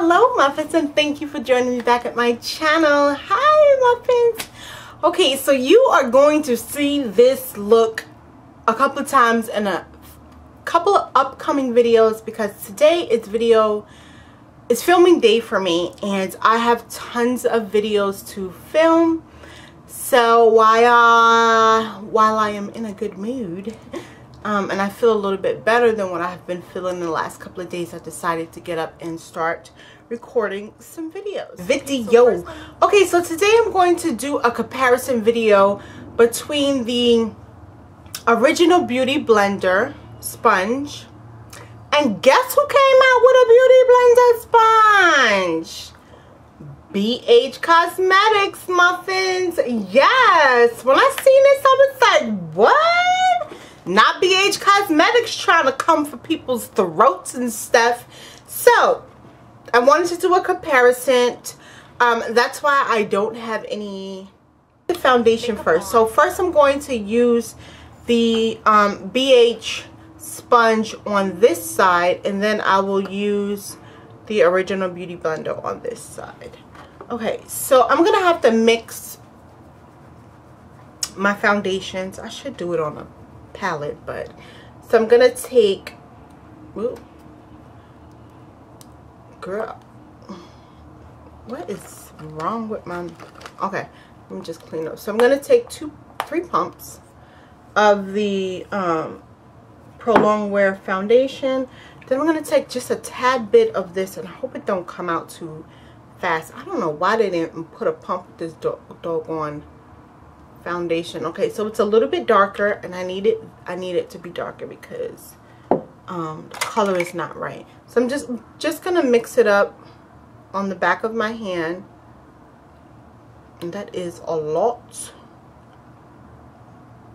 Hello muffins, and thank you for joining me back at my channel. Hi muffins. Okay, so you are going to see this look a couple of times in a couple of upcoming videos because today is filming day for me and I have tons of videos to film. So while I am in a good mood and I feel a little bit better than what I have been feeling in the last couple of days, I decided to get up and start recording some videos. Okay, so today I'm going to do a comparison video between the Original Beauty Blender sponge and guess who came out with a Beauty Blender sponge? BHcosmetics muffins. Yes, when I seen this I was like, what? Not BHcosmetics trying to come for people's throats and stuff. So I wanted to do a comparison. That's why I don't have any foundation first. So first I'm going to use the BH sponge on this side, and then I will use the Original Beauty Blender on this side. Okay, so I'm gonna have to mix my foundations. I should do it on a palette, but so I'm gonna take, ooh, girl, what is wrong with my, okay, let me just clean up. So I'm gonna take three pumps of the Prolonged Wear foundation. Then I'm gonna take just a tad bit of this, and I hope it don't come out too fast. I don't know why they didn't put a pump with this doggone foundation. Okay, so it's a little bit darker, and I need it to be darker because the color is not right. So I'm just gonna mix it up on the back of my hand, and that is a lot.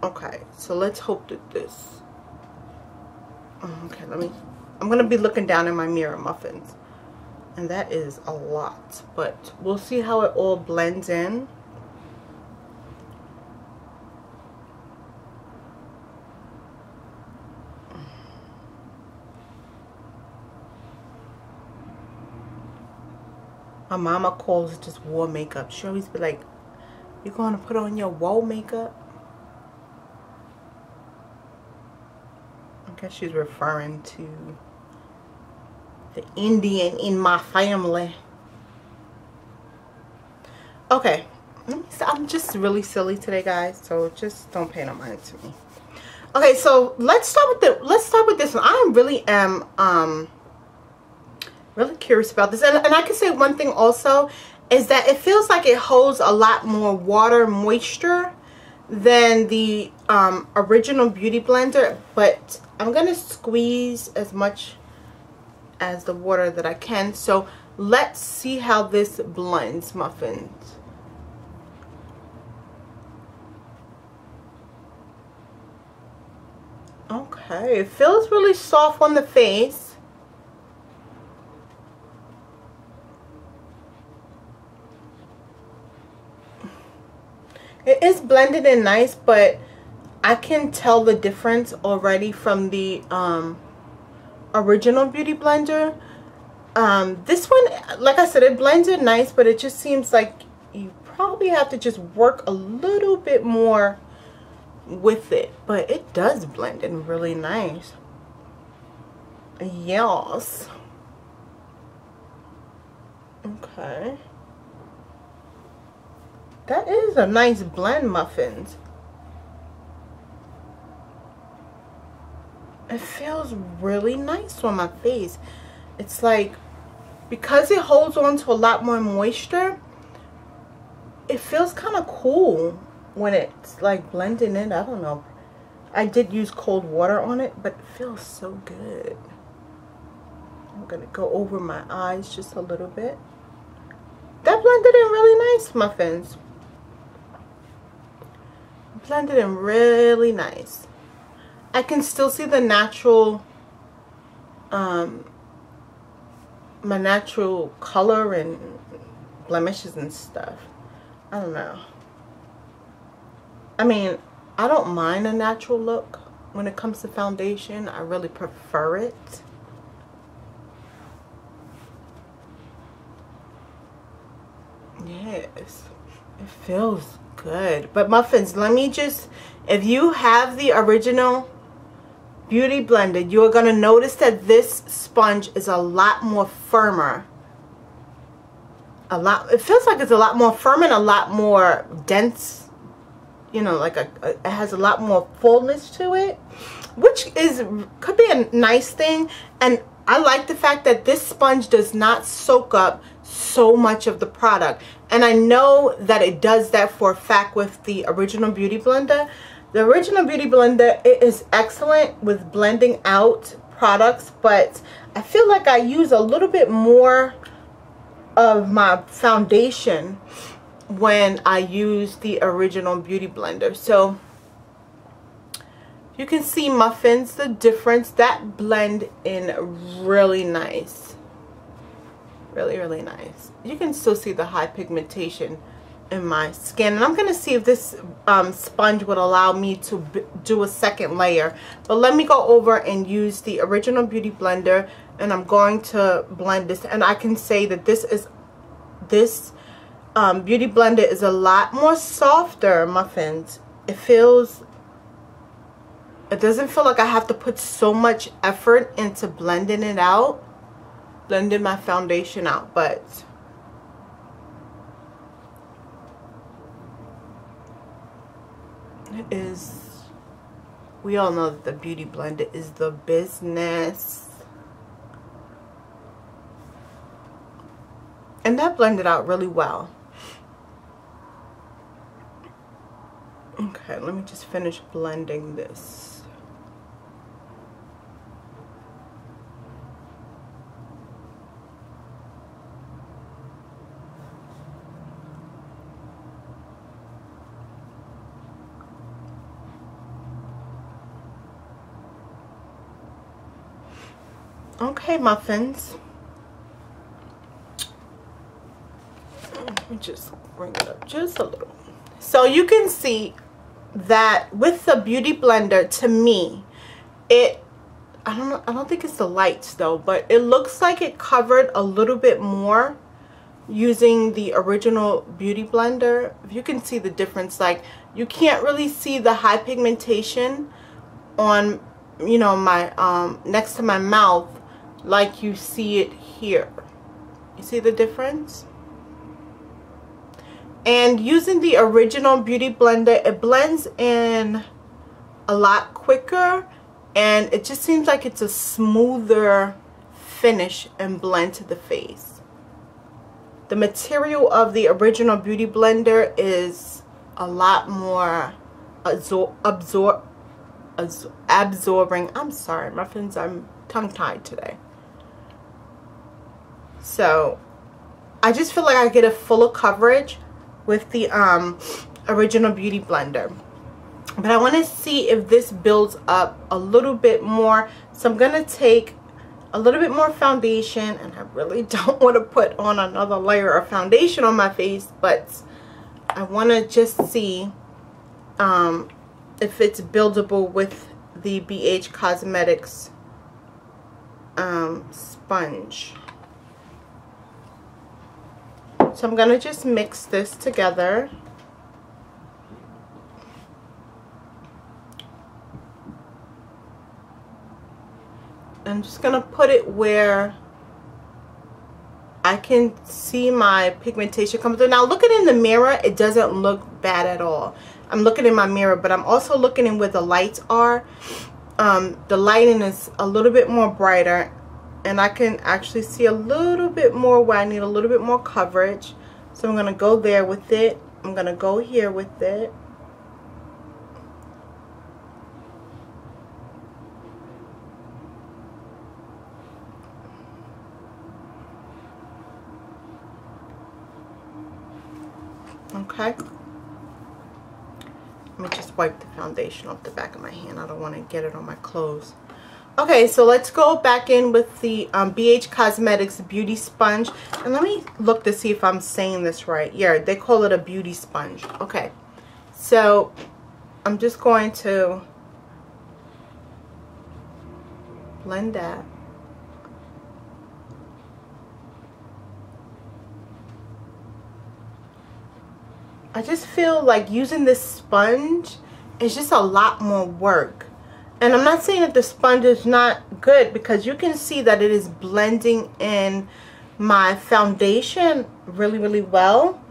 Okay, so let's hope that this, okay, I'm gonna be looking down in my mirror, muffins, and that is a lot, but we'll see how it all blends in. My mama calls it just war makeup. She always be like, "You gonna put on your war makeup?" I guess she's referring to the Indian in my family. Okay, I'm just really silly today, guys, so just don't pay no mind to me. Okay, so let's start with this one. I really am really curious about this, and I can say one thing also is that it feels like it holds a lot more water moisture than the Original Beauty Blender, but I'm gonna squeeze as much as the water that I can. So let's see how this blends, muffins. Okay, it feels really soft on the face. It is blended in nice, but I can tell the difference already from the Original Beauty Blender. This one, like I said, it blends in nice, but it just seems like you probably have to just work a little bit more with it, but it does blend in really nice. Yes. Okay. That is a nice blend, muffins. It feels really nice on my face. It's like, because it holds on to a lot more moisture, it feels kind of cool when it's like blending in. I don't know. I did use cold water on it, but it feels so good. I'm going to go over my eyes just a little bit. That blended in really nice, muffins. Blended in really nice. I can still see the natural, my natural color and blemishes and stuff. I don't know. I mean, I don't mind a natural look when it comes to foundation. I really prefer it. Yes, it feels good. But muffins, let me just, if you have the original Beauty Blender, you're going to notice that this sponge is a lot more firmer. It feels like it's a lot more firm and a lot more dense. You know, like it has a lot more fullness to it, which could be a nice thing. And I like the fact that this sponge does not soak up so much of the product. And I know that it does that for a fact with the original Beauty Blender. The original Beauty Blender, it is excellent with blending out products, but I feel like I use a little bit more of my foundation when I use the original Beauty Blender. So you can see, muffins, the difference. That blend in really nice, really nice. You can still see the high pigmentation in my skin, and I'm going to see if this sponge would allow me to do a second layer. But let me go over and use the original Beauty Blender, and I'm going to blend this. And I can say that this Beauty Blender is a lot more softer, muffins. It doesn't feel like I have to put so much effort into blending it out, blending my foundation out. But it is, we all know that the Beauty Blender is the business. And that blended out really well. Okay, let me just finish blending this. Okay, muffins. Let me just bring it up just a little. So you can see that with the Beauty Blender, to me, I don't think it's the lights though, but it looks like it covered a little bit more using the original Beauty Blender. If you can see the difference, like you can't really see the high pigmentation on, you know, my next to my mouth like you see it here. You see the difference? And using the original Beauty Blender, it blends in a lot quicker, and it just seems like it's a smoother finish and blend to the face. The material of the original Beauty Blender is a lot more absorbing. I'm sorry, muffins, I'm tongue-tied today. So I just feel like I get a fuller coverage with the original Beauty Blender. But I want to see if this builds up a little bit more. So I'm going to take a little bit more foundation, and I really don't want to put on another layer of foundation on my face, but I want to just see if it's buildable with the BH Cosmetics sponge. So I'm going to just mix this together. I'm just going to put it where I can see my pigmentation come through. Now looking in the mirror, it doesn't look bad at all. I'm looking in my mirror, but I'm also looking in where the lights are. The lighting is a little bit more brighter, and I can actually see a little bit more where I need a little bit more coverage. So I'm going to go there with it. I'm going to go here with it. Okay. Let me just wipe the foundation off the back of my hand. I don't want to get it on my clothes. Okay, so let's go back in with the BH Cosmetics Beauty Sponge. And let me look to see if I'm saying this right. Yeah, they call it a beauty sponge. Okay, so I'm just going to blend that. I just feel like using this sponge is just a lot more work. And I'm not saying that the sponge is not good, because you can see that it is blending in my foundation really, really well.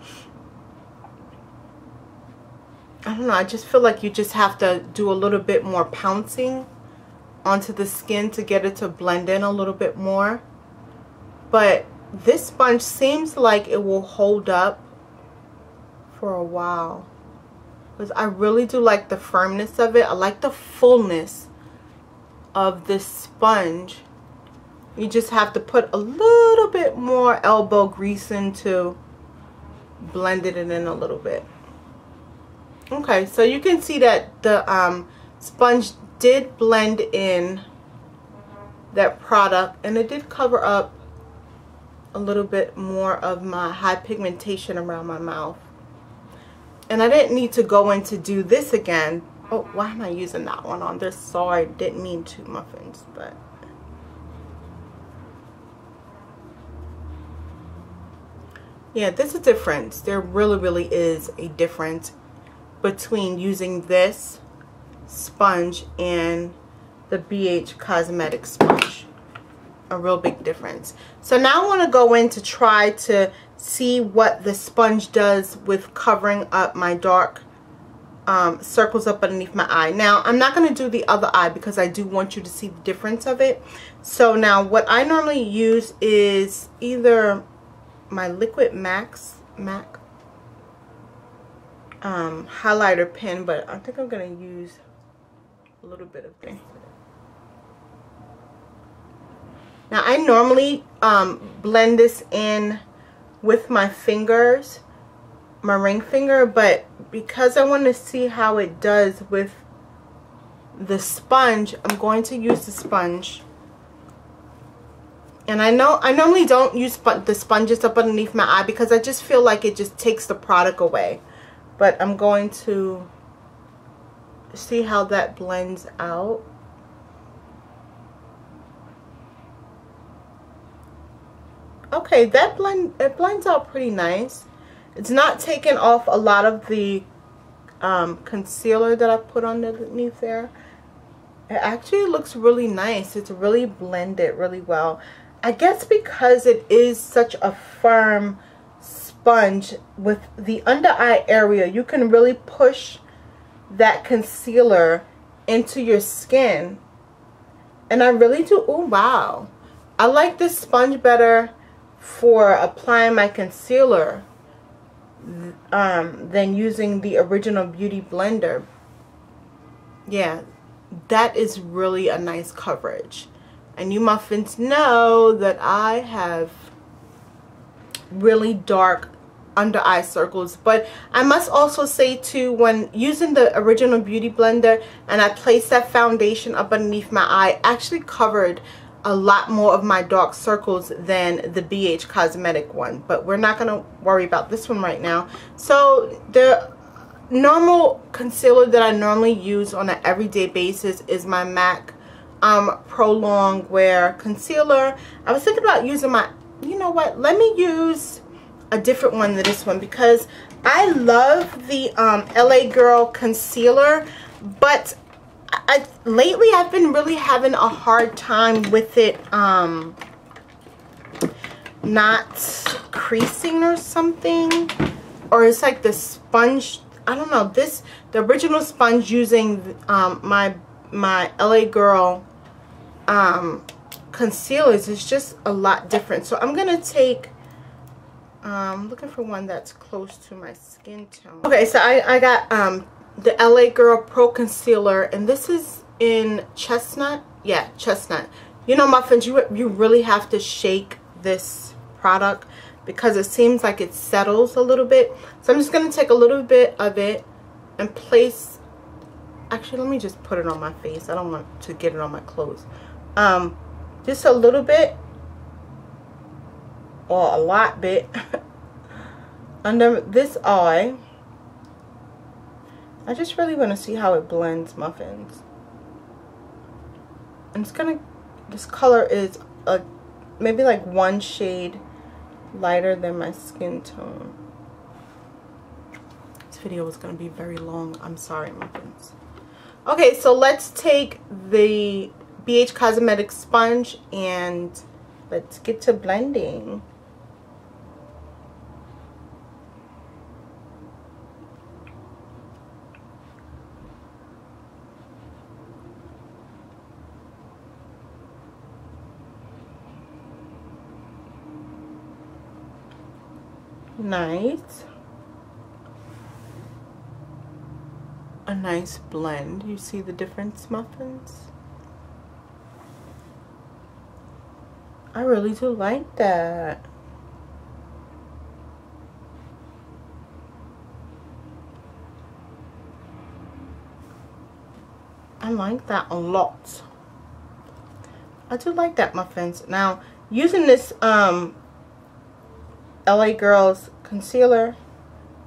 I don't know, I just feel like you just have to do a little bit more pouncing onto the skin to get it to blend in a little bit more. But this sponge seems like it will hold up for a while, because I really do like the firmness of it. I like the fullness of this sponge. You just have to put a little bit more elbow grease in to blend it in a little bit. Okay, so you can see that the sponge did blend in that product, and it did cover up a little bit more of my high pigmentation around my mouth. And I didn't need to go in to do this again. Oh, why am I using that one on this? Sorry, didn't mean to, muffins, but yeah, there's a difference. There really, really is a difference between using this sponge and the BH Cosmetics sponge. A real big difference. So now I want to go in to try to see what the sponge does with covering up my dark circles up underneath my eye. Now I'm not going to do the other eye because I do want you to see the difference of it. So now what I normally use is either my liquid MAC highlighter pen, but I think I'm going to use a little bit of this. Now I normally blend this in with my fingers, my ring finger, but because I want to see how it does with the sponge, I'm going to use the sponge. And I know I normally don't use the sponges up underneath my eye because I just feel like it just takes the product away. But I'm going to see how that blends out. Okay, that blends out pretty nice. It's not taking off a lot of the concealer that I put underneath there. It actually looks really nice. It's really blended really well. I guess because it is such a firm sponge, with the under eye area, you can really push that concealer into your skin. And I really do, oh wow. I like this sponge better for applying my concealer than using the original Beauty Blender. Yeah, that is really a nice coverage. And you muffins know that I have really dark under eye circles, but I must also say too, when using the original Beauty Blender and I placed that foundation up underneath my eye, actually covered a lot more of my dark circles than the BH Cosmetic one. But we're not going to worry about this one right now. So the normal concealer that I normally use on an everyday basis is my MAC Pro Long Wear Concealer. I was thinking about using my, you know what, let me use a different one than this one, because I love the LA Girl Concealer, but lately I've been really having a hard time with it not creasing or something, or it's like the sponge, I don't know, the original sponge using my LA Girl concealers is just a lot different. So I'm gonna take I'm looking for one that's close to my skin tone. Okay, so I got the LA Girl Pro Concealer, and this is in Chestnut. Yeah, Chestnut. You know, muffins, you really have to shake this product because it seems like it settles a little bit. So I'm just going to take a little bit of it and place, actually let me just put it on my face. I don't want to get it on my clothes. Just a little bit, or a lot bit, under this eye. I just really want to see how it blends, muffins. And it's gonna, this color is maybe like one shade lighter than my skin tone. video is going to be very long. I'm sorry, my friends. Okay, so let's take the BH Cosmetics sponge and let's get to blending. Nice. A nice blend. You see the difference, muffins? I really do like that. I like that a lot. I do like that, muffins. Now, using this LA Girls concealer,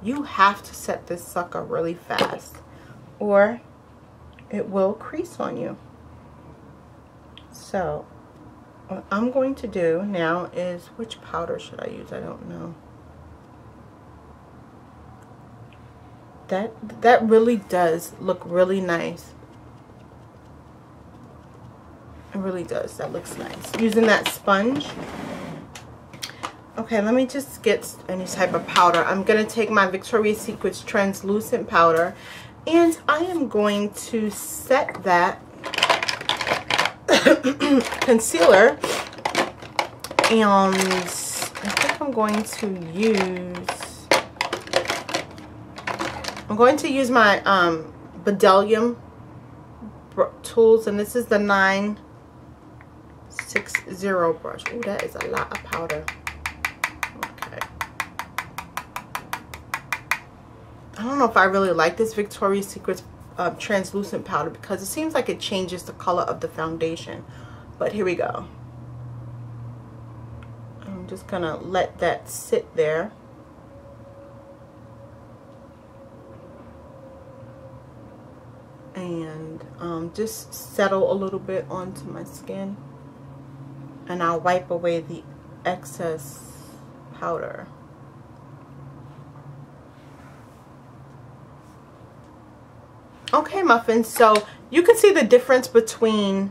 you have to set this sucker really fast or it will crease on you. So what I'm going to do now is, which powder should I use? I don't know. That really does look really nice. It really does. That looks nice. Using that sponge. Okay, let me just get any type of powder. I'm going to take my Victoria's Secret translucent powder and I am going to set that concealer, and I think I'm going to use my Bedazzler tools, and this is the 960 brush. Oh, that is a lot of powder. I don't know if I really like this Victoria's Secret translucent powder because it seems like it changes the color of the foundation. But here we go. I'm just going to let that sit there. And just settle a little bit onto my skin. And I'll wipe away the excess powder. Okay, muffins, so you can see the difference between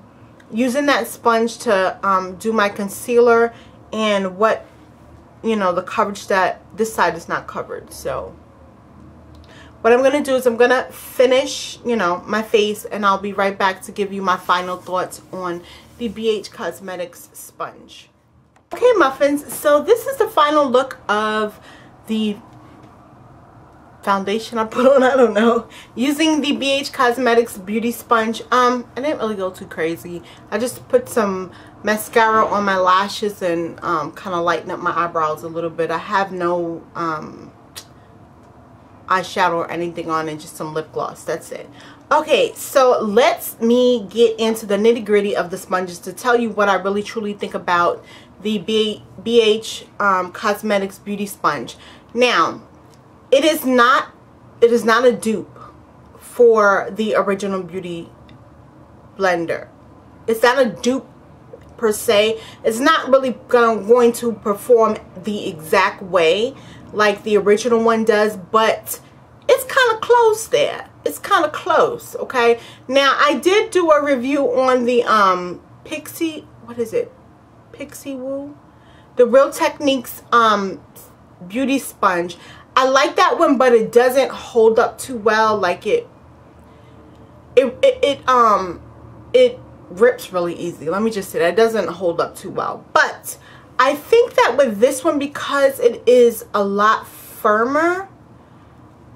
using that sponge to do my concealer and what, you know, the coverage that this side is not covered. So what I'm going to do is I'm going to finish, you know, my face, and I'll be right back to give you my final thoughts on the BH Cosmetics sponge. Okay, muffins, so this is the final look of the foundation I put on, I don't know, using the BH Cosmetics beauty sponge. I didn't really go too crazy. I just put some mascara on my lashes and kind of lighten up my eyebrows a little bit. I have no eyeshadow or anything on, and just some lip gloss. That's it. Okay, so let me get into the nitty-gritty of the sponges to tell you what I really truly think about the BH Cosmetics beauty sponge. Now, it is not a dupe for the original Beauty Blender. It's not a dupe per se. It's not really going to perform the exact way like the original one does, but it's kind of close there. It's kind of close, okay? Now, I did do a review on the Pixie, what is it? Pixie Woo? The Real Techniques beauty sponge. I like that one, but it doesn't hold up too well. Like it rips really easy. Let me just say that it doesn't hold up too well. But I think that with this one, because it is a lot firmer,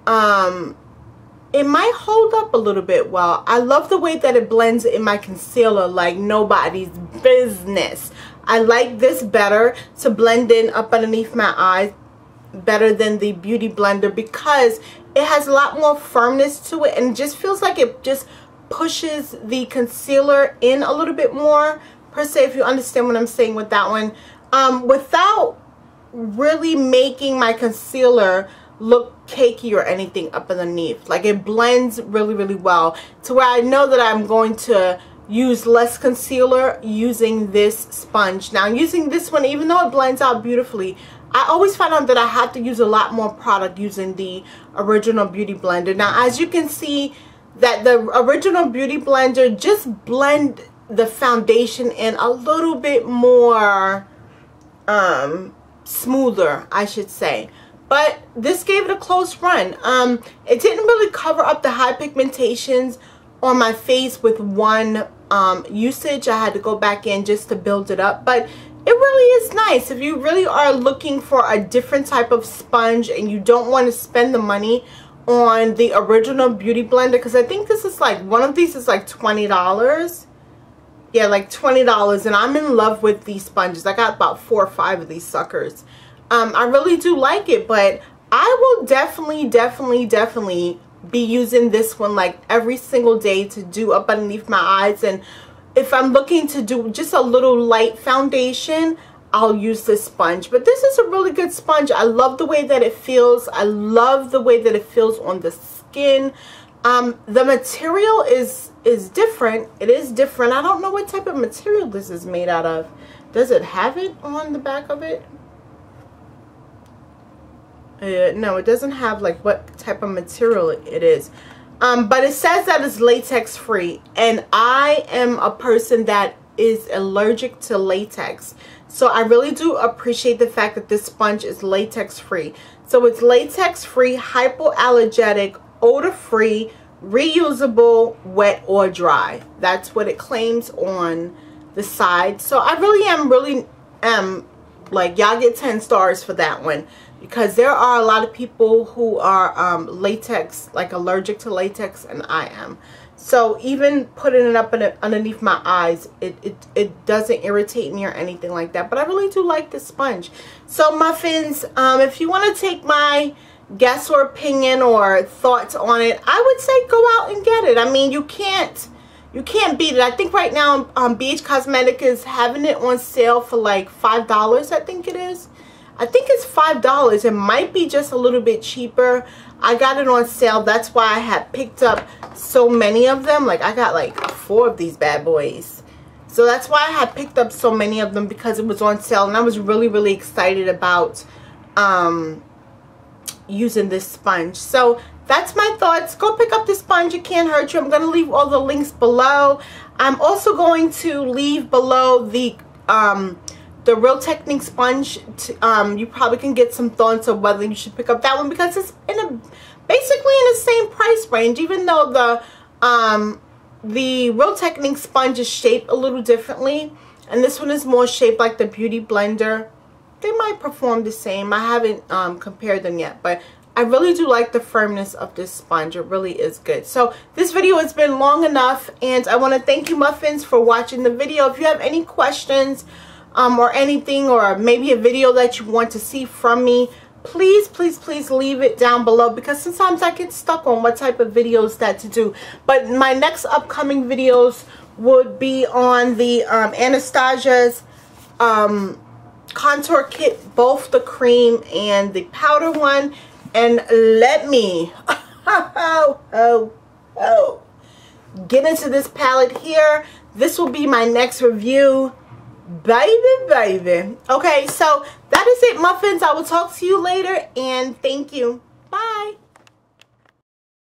it might hold up a little bit well. I love the way that it blends in my concealer like nobody's business. I like this better to blend in up underneath my eyes, better than the Beauty Blender, because it has a lot more firmness to it and it just feels like it just pushes the concealer in a little bit more per se, if you understand what I'm saying with that one, without really making my concealer look cakey or anything up underneath. Like, it blends really, really well to where I know that I'm going to use less concealer using this sponge. Now using this one, even though it blends out beautifully, I always find out that I have to use a lot more product using the Original Beauty Blender. Now as you can see, that the Original Beauty Blender just blend the foundation in a little bit more smoother, I should say. But this gave it a close run. It didn't really cover up the high pigmentations on my face with one usage. I had to go back in just to build it up, but it really is nice. If you really are looking for a different type of sponge and you don't want to spend the money on the Original Beauty Blender, because I think this is like, one of these is like $20. Yeah, like $20, and I'm in love with these sponges. I got about 4 or 5 of these suckers. I really do like it, but I will definitely be using this one like every single day to do up underneath my eyes. And if I'm looking to do just a little light foundation, I'll use this sponge. But this is a really good sponge. I love the way that it feels. I love the way that it feels on the skin. The material is different. It is different. I don't know what type of material this is made out of. Does it have it on the back of it? No, it doesn't have like what type of material it is. But it says that it's latex free, and I am a person that is allergic to latex. So I really do appreciate the fact that this sponge is latex free. So it's latex free, hypoallergenic, odor free, reusable, wet or dry. That's what it claims on the side. So I really am like, y'all get 10 stars for that one, because there are a lot of people who are latex, like allergic to latex, and I am. So even putting it up underneath my eyes, it doesn't irritate me or anything like that. But I really do like this sponge. So muffins, if you want to take my guess or opinion or thoughts on it, I would say go out and get it. I mean, you can't beat it. I think right now BH Cosmetics is having it on sale for like $5, I think it is. I think it's $5. It might be just a little bit cheaper. I got it on sale. That's why I had picked up so many of them. Like, I got like 4 of these bad boys. So that's why I had picked up so many of them, because it was on sale. And I was really excited about using this sponge. So that's my thoughts. Go pick up the sponge. It can't hurt you. I'm going to leave all the links below. I'm also going to leave below the Real Technique sponge. You probably can get some thoughts of whether you should pick up that one, because it's basically in the same price range, even though the Real Technique sponge is shaped a little differently, and this one is more shaped like the Beauty Blender. They might perform the same. I haven't compared them yet, but I really do like the firmness of this sponge. It really is good. So this video has been long enough, and I want to thank you, muffins, for watching the video. If you have any questions or anything, or maybe a video that you want to see from me, please leave it down below, because sometimes I get stuck on what type of videos that to do. But my next upcoming videos would be on the Anastasia's contour kit, both the cream and the powder one. And let me get into this palette here. This will be my next review, baby. Okay, so that is it, muffins. I will talk to you later, and thank you. Bye.